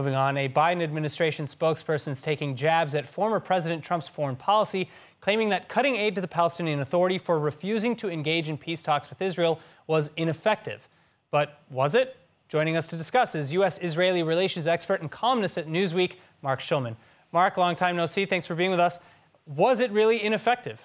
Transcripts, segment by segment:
Moving on, a Biden administration spokesperson is taking jabs at former President Trump's foreign policy, claiming that cutting aid to the Palestinian Authority for refusing to engage in peace talks with Israel was ineffective. But was it? Joining us to discuss is U.S.-Israeli relations expert and columnist at Newsweek, Marc Schulman. Marc, long time no see. Thanks for being with us. Was it really ineffective?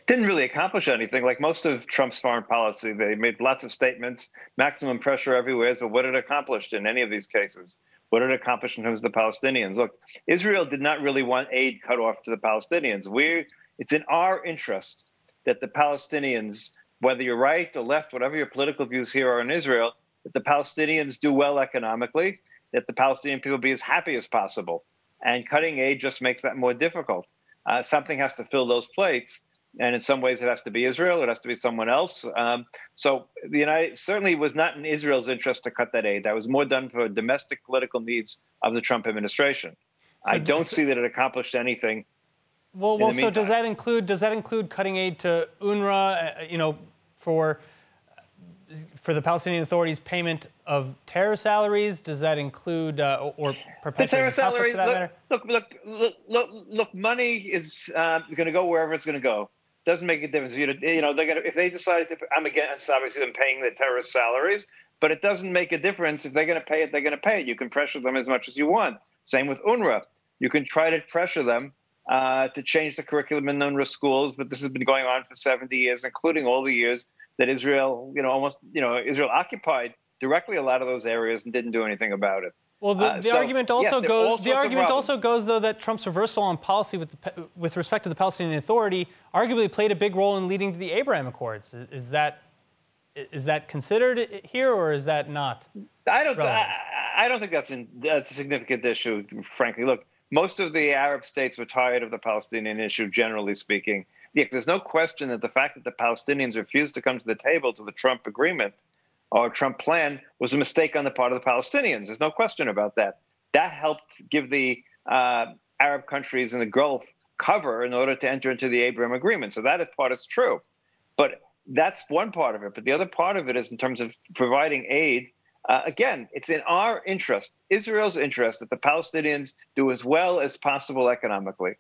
Didn't really accomplish anything. Like most of Trump's foreign policy, they made lots of statements, maximum pressure everywhere, but what it accomplished in any of these cases? What it accomplished in terms of the Palestinians? Look, Israel did not really want aid cut off to the Palestinians. It's in our interest that the Palestinians, whether you're right or left, whatever your political views here are in Israel, that the Palestinians do well economically, that the Palestinian people be as happy as possible. And cutting aid just makes that more difficult. Something has to fill those plates. And in some ways, it has to be Israel. It has to be someone else. So the United certainly was not in Israel's interest to cut that aid. That was more done for domestic political needs of the Trump administration. So I don't see that it accomplished anything. Well, so does that include cutting aid to UNRWA? For the Palestinian Authority's payment of terror salaries? Does that include or perpetuating the terror salaries? Look, money is going to go wherever it's going to go. Doesn't make a difference. If they decide to, I'm against obviously them paying the terrorist salaries, but it doesn't make a difference. If they're going to pay it, they're going to pay it. You can pressure them as much as you want. Same with UNRWA. You can try to pressure them to change the curriculum in UNRWA schools, but this has been going on for 70 years, including all the years that Israel, Israel occupied directly a lot of those areas and didn't do anything about it. Well, the argument also goes, though, that Trump's reversal on policy with respect to the Palestinian Authority arguably played a big role in leading to the Abraham Accords. Is that considered here, or is that not? I don't think that's a significant issue, frankly. Look, most of the Arab states were tired of the Palestinian issue, generally speaking. Yeah, there's no question that the fact that the Palestinians refused to come to the table to the Trump agreement or Trump plan was a mistake on the part of the Palestinians. There's no question about that. That helped give the Arab countries in the Gulf cover in order to enter into the Abraham agreement. So that part is true. But that's one part of it. But the other part of it is in terms of providing aid. Again, it's in our interest, Israel's interest, that the Palestinians do as well as possible economically.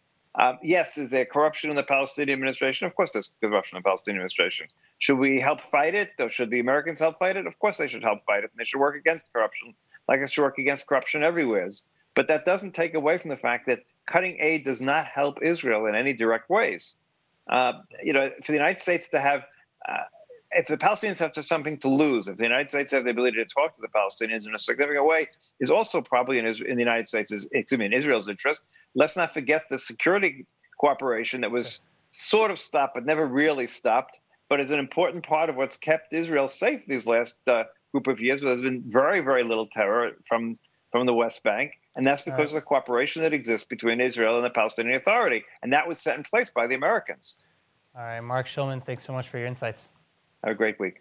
Yes, is there corruption in the Palestinian administration? Of course there's corruption in the Palestinian administration. Should we help fight it, or should the Americans help fight it? Of course they should help fight it, and they should work against corruption, like they should work against corruption everywhere. But that doesn't take away from the fact that cutting aid does not help Israel in any direct ways. For the United States to have, if the Palestinians have something to lose, if the United States have the ability to talk to the Palestinians in a significant way, is also probably in the United States, in Israel's interest. Let's not forget the security cooperation that was sort of stopped, but never really stopped, but is an important part of what's kept Israel safe these last group of years. There's been very, very little terror from the West Bank, and that's because of the cooperation that exists between Israel and the Palestinian Authority, and that was set in place by the Americans. All right, Marc Schulman, thanks so much for your insights. Have a great week.